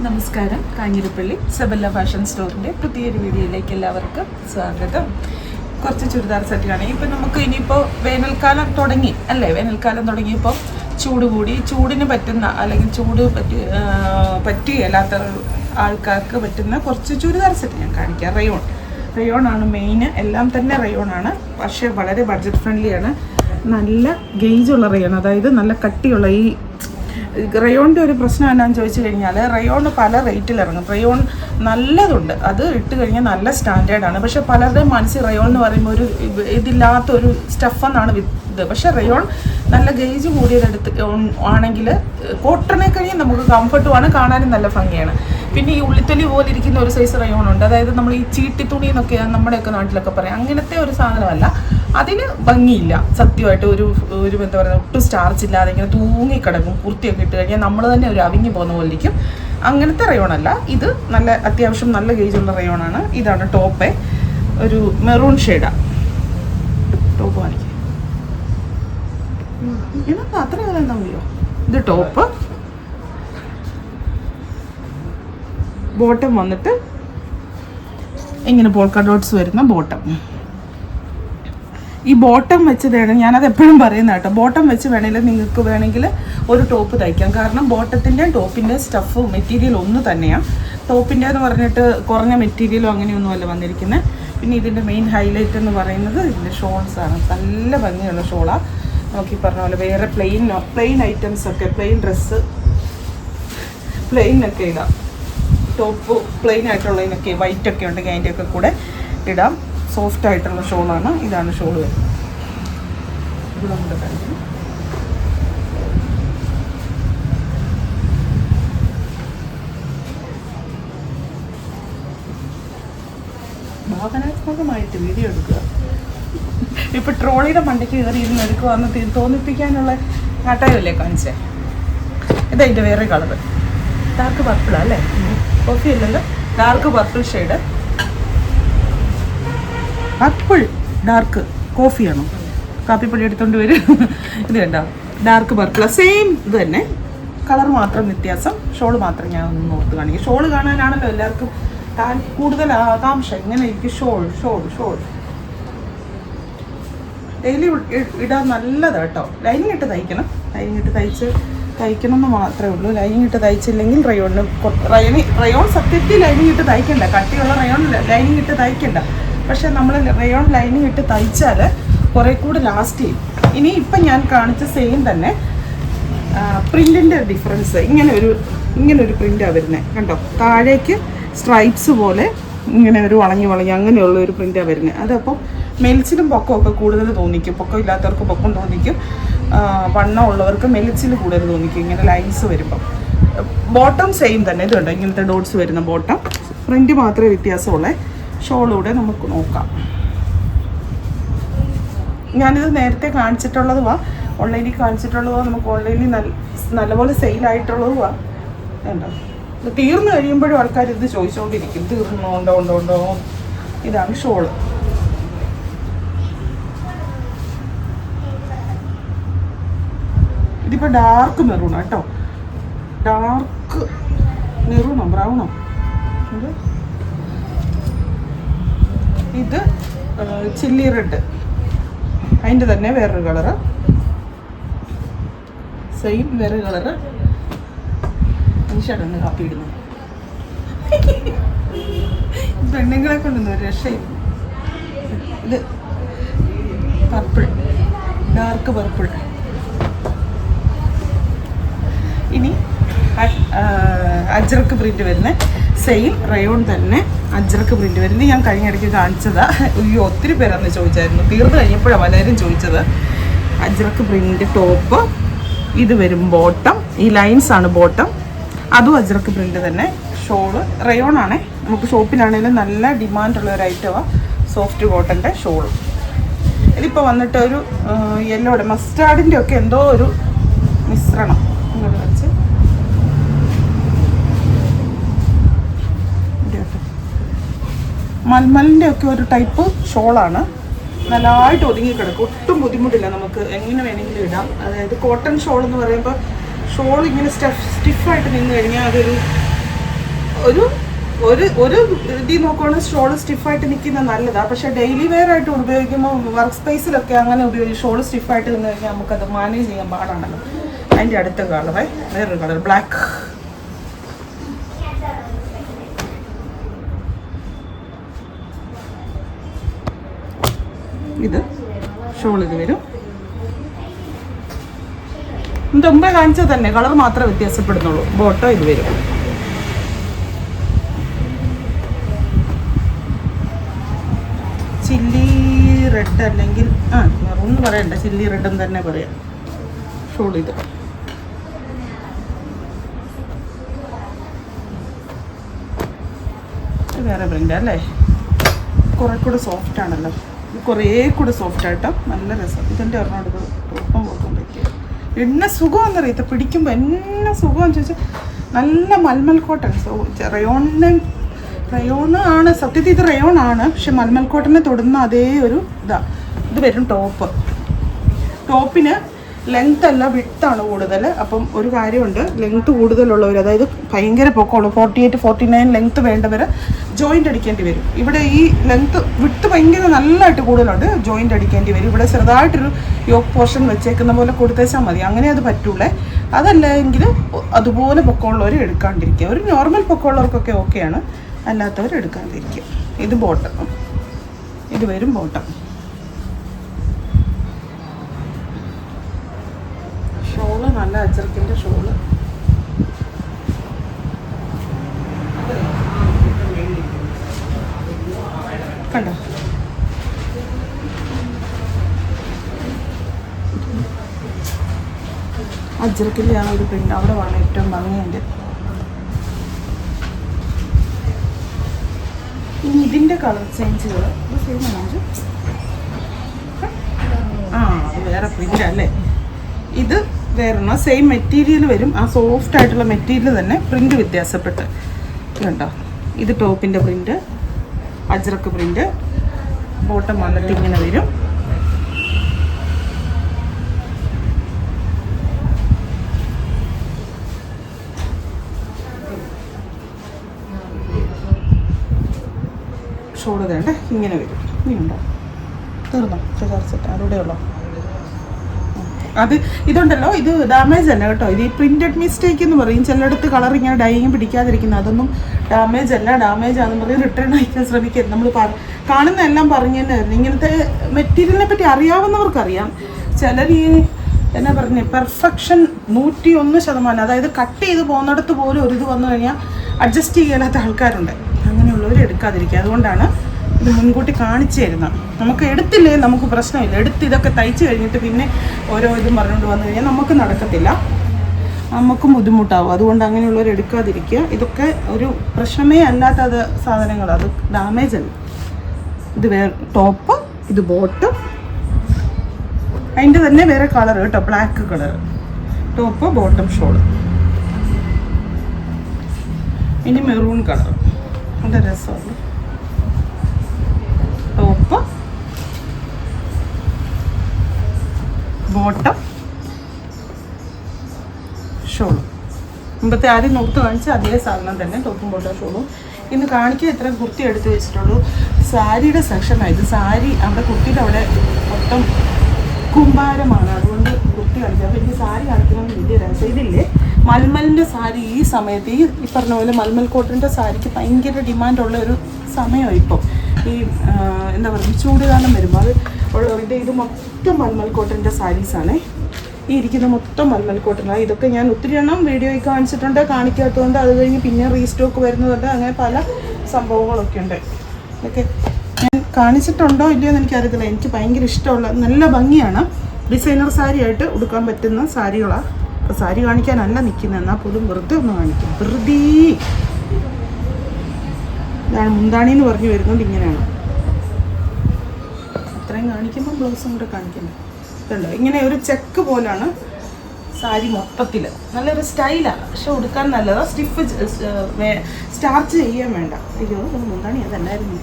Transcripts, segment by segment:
നമസ്കാരം. കാഞ്ഞിരപ്പള്ളി സബല്ല ഫാഷൻ സ്റ്റോറിൻ്റെ പുതിയൊരു വീഡിയോയിലേക്ക് എല്ലാവർക്കും സ്വാഗതം. കുറച്ച് ചുരിദാർ സെറ്റാണ്. ഇപ്പം നമുക്ക് ഇനിയിപ്പോൾ വേനൽക്കാലം തുടങ്ങി അല്ലേ? വേനൽക്കാലം തുടങ്ങിയപ്പോൾ ചൂട് കൂടി, ചൂടിന് പറ്റുന്ന അല്ലെങ്കിൽ ചൂട് പറ്റിയല്ലാത്ത ആൾക്കാർക്ക് പറ്റുന്ന കുറച്ച് ചുരിദാർ സെറ്റ് ഞാൻ കാണിക്കാം. റയോണാണ് മെയിൻ. എല്ലാം തന്നെ റയോണാണ്. പക്ഷേ വളരെ ബഡ്ജറ്റ് ഫ്രണ്ട്ലിയാണ്. നല്ല ഗേജുള്ള റയോൺ, അതായത് നല്ല കട്ടിയുള്ള ഈ റയോണിൻ്റെ ഒരു പ്രശ്നം എന്നാന്ന് ചോദിച്ചു കഴിഞ്ഞാൽ, റയോൺ പല റേറ്റിൽ ഇറങ്ങും. റയോൺ നല്ലതുണ്ട്, അത് ഇട്ട് കഴിഞ്ഞാൽ നല്ല സ്റ്റാൻഡേർഡാണ്. പക്ഷേ പലരുടെയും മനസ്സിൽ റയോൺ എന്ന് പറയുമ്പോൾ ഒരു ഇതില്ലാത്തൊരു സ്റ്റഫെന്നാണ് ഇത്. പക്ഷേ റയോൺ നല്ല ഗേജ് കൂടിയതെടുത്ത് ആണെങ്കിൽ കോട്ടണെ കഴിഞ്ഞാൽ നമുക്ക് കംഫർട്ടുമാണ്, കാണാനും നല്ല ഭംഗിയാണ്. പിന്നെ ഈ ഉള്ളിത്തൊലി പോലെ ഇരിക്കുന്ന ഒരു സൈസ് റയോൺ ഉണ്ട്, അതായത് നമ്മൾ ഈ ചീട്ടി തുണി എന്നൊക്കെ നമ്മുടെയൊക്കെ നാട്ടിലൊക്കെ പറയാം. അങ്ങനത്തെ ഒരു സാധനമല്ല, അതിന് ഭംഗിയില്ല സത്യമായിട്ട്. ഒരു എന്താ പറയുക, ഒട്ടും സ്റ്റാർച്ച് ഇല്ലാതെ ഇങ്ങനെ തൂങ്ങിക്കിടക്കും. കുർത്തിയൊക്കെ ഇട്ട് കഴിഞ്ഞാൽ നമ്മൾ തന്നെ ഒരു അവിഞ്ഞു പോകുന്ന പോലെ ഇരിക്കും. അങ്ങനത്തെ റയോണല്ല ഇത്. നല്ല അത്യാവശ്യം നല്ല ഗേജുള്ള റയോണാണ്. ഇതാണ് ടോപ്പ്, ഒരു മെറൂൺ ഷെയ്ഡാണ് ടോപ്പ്. കാണിക്കും ഇതിനൊക്കെ അത്ര കാലം എന്താ ഇത് ടോപ്പ്. ബോട്ടം വന്നിട്ട് ഇങ്ങനെ പോൾക്ക ഡോട്ട്സ് വരുന്ന ബോട്ടം. ഈ ബോട്ടം വെച്ചതാണ് ഞാനത് എപ്പോഴും പറയുന്നത് കേട്ടോ. ബോട്ടം വെച്ച് വേണമെങ്കിൽ നിങ്ങൾക്ക് വേണമെങ്കിൽ ഒരു ടോപ്പ് തയ്ക്കാം. കാരണം ബോട്ടത്തിൻ്റെ ടോപ്പിൻ്റെ സ്റ്റഫ് മെറ്റീരിയൽ ഒന്ന് തന്നെയാണ്. ടോപ്പിൻ്റെ എന്ന് പറഞ്ഞിട്ട് കുറഞ്ഞ മെറ്റീരിയലോ അങ്ങനെയൊന്നുമല്ല വന്നിരിക്കുന്നത്. പിന്നെ ഇതിൻ്റെ മെയിൻ ഹൈലൈറ്റ് എന്ന് പറയുന്നത് ഇതിൻ്റെ ഷോൾസാണ്. നല്ല ഭംഗിയുള്ള ഷോളാണ്. നോക്കി പറഞ്ഞ പോലെ വേറെ പ്ലെയിൻ ഐറ്റംസ് ഒക്കെ, പ്ലെയിൻ ഡ്രസ്സ് പ്ലെയിനൊക്കെ ഇടാം. ടോപ്പ് പ്ലെയിൻ ആയിട്ടുള്ളതിനൊക്കെ വൈറ്റൊക്കെ ഉണ്ടെങ്കിൽ അതിൻ്റെയൊക്കെ കൂടെ ഇടാം. സോഫ്റ്റ് ആയിട്ടുള്ള ഷോളാണ്. ഇതാണ് ഷോൾ വരുന്നത്. ഇത് നമ്മുടെ കാര്യം ഭാവനാത്മകമായിട്ട് വീഡിയോ എടുക്കുക. ഇപ്പം ട്രോളിയുടെ മണ്ടയ്ക്ക് കയറി ഇരുന്ന് എടുക്കുകയെന്ന് തോന്നിപ്പിക്കാനുള്ള നാട്ടകല്ലേ കാണിച്ചേ. ഇതതിൻ്റെ വേറെ കളറ്, ഡാർക്ക് പർപ്പിളാണ് അല്ലേ? കോഫി അല്ലല്ലോ, dark purple shade. Purple dark കോഫിയാണോ? കാപ്പിപ്പൊടി എടുത്തോണ്ട് വരും. ഇത് കണ്ടോ, ഡാർക്ക് പർപ്പിൾ, സെയിം ഇത് തന്നെ, കളർ മാത്രം വ്യത്യാസം. ഷോള് മാത്രം ഞാൻ ഒന്ന് നോർത്ത് കാണിക്കും. ഷോള് കാണാനാണല്ലോ എല്ലാവർക്കും കൂടുതൽ ആകാംക്ഷ. ഇങ്ങനെ എനിക്ക് ഷോൾ ഡെയിലി ഇടാൻ നല്ലതാണ് കേട്ടോ. ലൈനിങ് ഇട്ട് തയ്ക്കണം. ലൈനിങ് ഇട്ട് തയ്ക്കണം എന്ന് മാത്രമേ ഉള്ളൂ. ലൈനിങ് ഇട്ട് തയ്ച്ചില്ലെങ്കിൽ റയോൺ സത്യത്തിൽ ലൈനിങ് ഇട്ട് തയ്ക്കണ്ട. കട്ടിയുള്ള റയോൺ ലൈനിങ് ഇട്ട് തയ്ക്കണ്ട. പക്ഷേ നമ്മൾ റയോൺ ലൈനിങ് ഇട്ട് തയ്ച്ചാൽ കുറേ കൂടി ലാസ്റ്റ് ചെയ്യും. ഇനി ഇപ്പം ഞാൻ കാണിച്ച സെയിം തന്നെ പ്രിൻറ്റിൻ്റെ ഡിഫറൻസ്. ഇങ്ങനെ ഒരു പ്രിൻ്റാണ് വരുന്നത് കണ്ടോ. താഴേക്ക് സ്ട്രൈപ്സ് പോലെ ഇങ്ങനെ ഒരു വളഞ്ഞ് അങ്ങനെയുള്ള ഒരു പ്രിൻ്റാണ് വരുന്നത്. അതപ്പം മെലിച്ചിലും പൊക്കമൊക്കെ കൂടുതൽ തോന്നിക്കും. പൊക്കം ഇല്ലാത്തവർക്ക് പൊക്കം തോന്നിക്കും, വണ്ണം ഉള്ളവർക്ക് മെലിച്ചിൽ കൂടുതൽ തോന്നിക്കും ഇങ്ങനെ ലൈൻസ് വരുമ്പം. ബോട്ടം സെയിം തന്നെ. ഇത് കണ്ടോ, ഇങ്ങനത്തെ ഡോട്ട്സ് വരുന്ന ബോട്ടം. പ്രിൻറ്റ് മാത്രമേ വ്യത്യാസമുള്ളൂ. ഷോളൂടെ നമുക്ക് നോക്കാം. ഞാനിത് നേരത്തെ കാണിച്ചിട്ടുള്ളതുവാ, ഓൺലൈനിൽ കാണിച്ചിട്ടുള്ളതുവാ. നമുക്ക് ഓൺലൈനിൽ നല്ലപോലെ സെയിലായിട്ടുള്ളതുവാ. ഉണ്ടോ, ഇത് തീർന്നു കഴിയുമ്പോഴും ആൾക്കാർ ഇത് ചോദിച്ചുകൊണ്ടിരിക്കും, ഉണ്ടോ. ഇതാണ് ഷോള്. ഇതിപ്പോൾ ഡാർക്ക് മെറൂണാണ് കേട്ടോ. ഡാർക്ക് മെറൂണോ ബ്രൗണോ? ഇത് ചില്ലി റെഡ്, അതിൻ്റെ തന്നെ വേറൊരു കളറ്. സെയിം വേറെ കളറ്. മനുഷ്യടന്ന് കാപ്പി ഇടുന്നു. പെണ്ണുങ്ങളെ കൊണ്ടൊന്നും ഒരു രക്ഷയും. ഇത് പർപ്പിൾ, ഡാർക്ക് പർപ്പിൾ. ഇനി അജ്രക്ക് പ്രിൻ്റ് വരുന്നത് സെയിം റയോൺ തന്നെ. അജ്രക്ക് പ്രിൻ്റ് വരുന്നത് ഞാൻ കഴിഞ്ഞ ഇടയ്ക്ക് കാണിച്ചതാണ്. അയ്യോ, ഒത്തിരി പേരന്ന് ചോദിച്ചായിരുന്നു. തീർന്നു കഴിഞ്ഞപ്പോഴാണ് പലരും ചോദിച്ചത്. Ajrakh print top. ഇത് വരും ബോട്ടം. ഈ ലൈൻസാണ് ബോട്ടം. അതും അജ്രക്ക് പ്രിൻ്റ് തന്നെ. ഷോള് റയോൺ ആണേ. നമുക്ക് ഷോപ്പിലാണെങ്കിലും നല്ല ഡിമാൻഡുള്ള ഒരു ഐറ്റമാണ് സോഫ്റ്റ് കോട്ടൻ്റെ ഷോള്. ഇതിപ്പോൾ വന്നിട്ട് ഒരു യെല്ലോയുടെ മസ്റ്റാർഡിൻ്റെ ഒക്കെ എന്തോ ഒരു മിശ്രണം ഇങ്ങോട്ട് വെച്ച് മൽമലിൻ്റെ ഒക്കെ ഒരു ടൈപ്പ് ഷോളാണ്. നല്ലതായിട്ട് ഒതുങ്ങി കിടക്കും. ഒട്ടും ബുദ്ധിമുട്ടില്ല, നമുക്ക് എങ്ങനെ വേണമെങ്കിലും ഇടാം. അതായത് കോട്ടൺ ഷോൾ എന്ന് പറയുമ്പോൾ ഷോൾ ഇങ്ങനെ സ്റ്റിഫായിട്ട് നിന്ന് കഴിഞ്ഞാൽ അതൊരു ഒരു ഒരു ഒരു ഇതിൽ നോക്കുകയാണെങ്കിൽ ഷോള് സ്റ്റിഫായിട്ട് നിൽക്കുന്നത് നല്ലതാണ്. പക്ഷേ ഡെയിലി വെയർ ആയിട്ട് ഉപയോഗിക്കുമ്പോൾ വർക്ക് സ്പേസിലൊക്കെ അങ്ങനെ ഉപയോഗിച്ച് ഷോള് സ്റ്റിഫായിട്ട് നിന്ന് കഴിഞ്ഞാൽ നമുക്കത് മാനേജ് ചെയ്യാൻ പാടാണല്ലോ. അതിൻ്റെ അടുത്ത കളറേ വേറൊരു കളർ ബ്ലാക്ക്. ഇത് ഷോൾ ഇത് വരും. മുമ്പേ കാണിച്ചത് തന്നെ, കളർ മാത്രമേ വ്യത്യാസപ്പെടുന്നുള്ളൂ. ബോട്ടോ ഇത് വരും. ചില്ലി റെഡ് അല്ലെങ്കിൽ മെറൂൺ പറയണ്ട, ചില്ലി റെഡ് എന്ന് തന്നെ പറയാം. ഷോൾ ഇത് വേറെ പ്രിൻ്റ് അല്ലേ, കുറേ കൂടെ സോഫ്റ്റ് ആണല്ലോ. കുറേ കൂടെ സോഫ്റ്റ് ആയിട്ടോ, നല്ല രസം. ഇതിൻ്റെ ഒരെണ്ണം എടുത്ത് ടോപ്പം പോകാൻ പറ്റിയ എണ്ണ സുഖമാണെന്നറിയത്ത, പിടിക്കുമ്പോൾ എന്നെ സുഖമെന്ന് ചോദിച്ചാൽ നല്ല മൽമൽ കോട്ടൺ. റയോണ് ആണ് സത്യത്തിൽ, ഇത് റയോൺ ആണ്. പക്ഷെ മൽമൽ കോട്ടനെ തൊടുന്ന അതേ ഒരു ഇത് വരും. ടോപ്പിന് ലെങ്ത് അല്ല വിഡ്ത്താണ് കൂടുതൽ. അപ്പം ഒരു കാര്യമുണ്ട്, ലെങ്ത്ത് കൂടുതലുള്ളവർ, അതായത് ഭയങ്കര പൊക്കമുള്ളൂ 48-49 ലെങ്ത്ത് വേണ്ടവർ ജോയിൻ്റ് അടിക്കേണ്ടി വരും. ഇവിടെ ഈ ലെങ്ത്ത് വിഡ്ത്ത് ഭയങ്കര നല്ലതായിട്ട് കൂടുതലുണ്ട്, ജോയിൻ്റ് അടിക്കേണ്ടി വരും. ഇവിടെ ചെറുതായിട്ടൊരു യോക്ക് പോർഷൻ വെച്ചേക്കുന്ന പോലെ കൊടുത്തേച്ചാൽ മതി, അങ്ങനെ അത് പറ്റൂലേ. അതല്ലെങ്കിൽ അതുപോലെ പൊക്കമുള്ളവർ എടുക്കാണ്ടിരിക്കുക. ഒരു നോർമൽ പൊക്കമുള്ളവർക്കൊക്കെ ഓക്കെയാണ്, അല്ലാത്തവർ എടുക്കാതിരിക്കുക. ഇത് ബോട്ടം, ഇത് വരും ബോട്ടം. ഷോള് നല്ല അച്ചർക്കിൻ്റെ ഷോള്. കണ്ടോ, അജ്രക്കിൻ്റെ ആ ഒരു പ്രിൻ്റ് അവിടെ വേണം ഏറ്റവും ഭംഗിയുണ്ട്. ഇനി ഇതിൻ്റെ കളർ ചേഞ്ചുകൾ അത് വേറെ പ്രിൻ്റ് അല്ലേ. ഇത് വേറെ സെയിം മെറ്റീരിയൽ വരും, ആ സോഫ്റ്റ് ആയിട്ടുള്ള മെറ്റീരിയൽ തന്നെ, പ്രിൻ്റ് വ്യത്യാസപ്പെട്ട്. കണ്ടോ, ഇത് ടോപ്പിൻ്റെ പ്രിൻ്റ്, അജ്രക്ക് പ്രിൻ്റ്. ബോട്ടം വന്നിട്ട് ഇങ്ങനെ വരും. ഷോള് വേണ്ട ഇങ്ങനെ വരും. ഇനിയുണ്ടോ, തീർന്നോ? സെറ്റ് അതിലൂടെയുള്ളോ? അത് ഇതുണ്ടല്ലോ, ഇത് ഡാമേജ് അല്ല കേട്ടോ. ഇത് ഈ പ്രിന്റഡ് മിസ്റ്റേക്ക് എന്ന് പറയും. ചിലയിടത്ത് കളർ ഇങ്ങനെ ഡൈയും പിടിക്കാതിരിക്കുന്നത്, അതൊന്നും ഡാമേജ് അല്ല. ഡാമേജ് ആണെന്ന് പറയും റിട്ടേൺ അയക്കാൻ ശ്രമിക്കരുത്. നമ്മൾ കാണുന്ന എല്ലാം പറഞ്ഞു തന്നെയായിരുന്നു. ഇങ്ങനത്തെ മെറ്റീരിയലിനെ പറ്റി അറിയാവുന്നവർക്കറിയാം. ചിലർ ഈ എന്നാ പറഞ്ഞ പെർഫെക്ഷൻ 101%, അതായത് കട്ട് ചെയ്ത് പോകുന്നിടത്ത് പോലും ഒരു ഇത് വന്നു കഴിഞ്ഞാൽ അഡ്ജസ്റ്റ് ചെയ്യാത്ത ആൾക്കാരുണ്ട്. അങ്ങനെയുള്ളവർ എടുക്കാതിരിക്കുക. അതുകൊണ്ടാണ് ഇത് മുൻകൂട്ടി കാണിച്ചു തരുന്നത്. നമുക്ക് എടുത്തില്ലേ നമുക്ക് പ്രശ്നമില്ല. എടുത്ത് ഇതൊക്കെ തയ്ച്ച് കഴിഞ്ഞിട്ട് പിന്നെ ഓരോ ഇതും പറഞ്ഞുകൊണ്ട് വന്നു കഴിഞ്ഞാൽ നമുക്ക് നടക്കത്തില്ല, നമുക്കും ബുദ്ധിമുട്ടാവും. അതുകൊണ്ട് അങ്ങനെയുള്ളവർ എടുക്കാതിരിക്കുക. ഇതൊക്കെ ഒരു പ്രശ്നമേ അല്ലാത്ത സാധനങ്ങൾ, അത് ഡാമേജ് അല്ല. ഇത് വേറെ ടോപ്പ്, ഇത് ബോട്ടം, അതിൻ്റെ തന്നെ വേറെ കളർ കേട്ടോ, black colour. Top bottom shawl. ഇനി മെറൂൺ കളർ, നല്ല രസമാണ്. ടോപ്പ് ബോട്ടം ഷോളും. മുമ്പത്തെ ആദ്യം നോർത്ത് കാണിച്ച അതേ സാധനം തന്നെ, ടോപ്പും ബോട്ടം ഷോളും. ഇന്ന് കാണിക്കാൻ ഇത്ര കുർത്തി എടുത്ത് വെച്ചിട്ടുള്ളൂ. സാരിയുടെ സെക്ഷനാണ് ഇത്. സാരി അവിടെ കുർത്തിയുടെ അവിടെ മൊത്തം കുമ്പാരമാണ്, അതുകൊണ്ട് കുർത്തി കാണിക്കുക. അപ്പോൾ എനിക്ക് സാരി കാണിക്കണമെന്ന് വലിയ രസം. ഇതില്ലേ മൽമലിൻ്റെ സാരി ഈ സമയത്ത് ഈ പറഞ്ഞ പോലെ മൽമൽ കോട്ടൻ്റെ സാരിക്ക് ഭയങ്കര ഡിമാൻഡുള്ള ഒരു സമയമാണ് ഇപ്പോൾ. ഈ എന്താ പറയുക, ചൂടുകാലം വരുമ്പോൾ അത് ഇത് മൊത്തം മൽമൽ കോട്ടൻ്റെ സാരീസാണ്. ഈ ഇരിക്കുന്ന മൊത്തം മൽമൽ കോട്ടനാണ്. ഇതൊക്കെ ഞാൻ ഒത്തിരി എണ്ണം വീഡിയോയിൽ കാണിച്ചിട്ടുണ്ട്, കാണിക്കാത്തതുകൊണ്ട് അത് കഴിഞ്ഞ് പിന്നെ റീസ്റ്റോക്ക് വരുന്നതുണ്ട്. അങ്ങനെ പല സംഭവങ്ങളൊക്കെ ഉണ്ട്. ഓക്കെ, ഞാൻ കാണിച്ചിട്ടുണ്ടോ ഇല്ലയോ എന്ന് എനിക്കറിയത്തില്ല. എനിക്ക് ഭയങ്കര ഇഷ്ടമുള്ള നല്ല ഭംഗിയാണ്. ഡിസൈനർ സാരി ആയിട്ട് ഉടുക്കാൻ പറ്റുന്ന സാരികളാണ്. അപ്പോൾ സാരി കാണിക്കാനല്ല നിൽക്കുന്നത്, എന്നാൽ പോലും വെറുതെ ഒന്ന് കാണിക്കും. വെറുതെ ഇതാണ് മുന്താണി എന്ന് പറഞ്ഞു വരുന്നത്. ഇങ്ങനെയാണ് അത്രയും കാണിക്കുമ്പോൾ ബ്ലൗസും കൂടെ കാണിക്കുന്നത്. ഇതുണ്ടോ, ഇങ്ങനെ ഒരു ചെക്ക് പോലാണ് സാരി മൊത്തത്തിൽ. നല്ലൊരു സ്റ്റൈലാണ്, പക്ഷെ ഉടുക്കാൻ നല്ലതാണ്. സ്റ്റിഫ് സ്റ്റാർച്ച് ചെയ്യാൻ വേണ്ട. അയ്യോ മുന്താണി അതല്ലായിരുന്നു,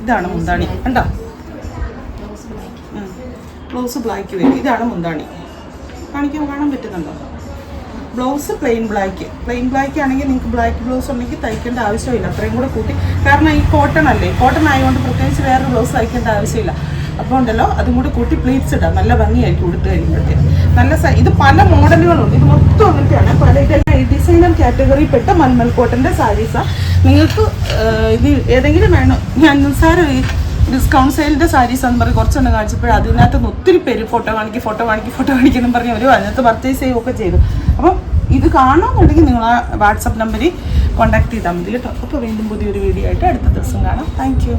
ഇതാണ് മുന്താണി. കണ്ടോ, ബ്ലൗസ് ബ്ലാക്ക് വരും. ഇതാണ് മുന്താണി. കാണിക്കാൻ കാണാൻ പറ്റുന്നുണ്ടോ? ബ്ലൗസ് പ്ലെയിൻ ബ്ലാക്ക് ആണെങ്കിൽ നിങ്ങൾക്ക് ബ്ലാക്ക് ബ്ലൗസ് ഉണ്ടെങ്കിൽ തയ്ക്കേണ്ട ആവശ്യമില്ല, അത്രയും കൂടെ കൂട്ടി. കാരണം ഈ കോട്ടൺ അല്ലേ, കോട്ടൺ ആയതുകൊണ്ട് പ്രത്യേകിച്ച് വേറെ ബ്ലൗസ് തയ്ക്കേണ്ട ആവശ്യമില്ല. അപ്പോൾ ഉണ്ടല്ലോ അതും കൂടെ കൂട്ടി പ്ലീറ്റ്സ് ഇടാം, നല്ല ഭംഗിയായിരിക്കും ഉടുത്ത് കഴിയുമ്പോഴത്തേക്ക്. നല്ല ഇത് പല മോഡലുകളുണ്ട്, ഇത് മൊത്തം അങ്ങനത്തെയാണ്. പല ഇതെല്ലാം ഈ ഡിസൈനർ കാറ്റഗറിയിൽപ്പെട്ട മൽമൽ കോട്ടൻ്റെ സാരീസാണ്. നിങ്ങൾക്ക് ഇത് ഏതെങ്കിലും വേണം, ഞാൻ നിസ്സാരം ഈ ഡിസ്കൗണ്ട് സെയിലിൻ്റെ സാരീസ് എന്ന് പറഞ്ഞ് കുറച്ചെണ്ണം കാണിച്ചപ്പോൾ അതിനകത്ത് ഒത്തിരി പേര് ഫോട്ടോ കാണിക്കുന്നു പറഞ്ഞ് അവർ അതിനകത്ത് പർച്ചേസ് ചെയ്യുകയൊക്കെ ചെയ്തു. അപ്പം ഇത് കാണണമെന്നുണ്ടെങ്കിൽ നിങ്ങൾ ആ വാട്സപ്പ് നമ്പറിൽ കോൺടാക്ട് ചെയ്താൽ മതി കേട്ടോ. അപ്പോൾ വീണ്ടും പുതിയൊരു വീഡിയോ ആയിട്ട് അടുത്ത ദിവസം കാണാം. Thank you.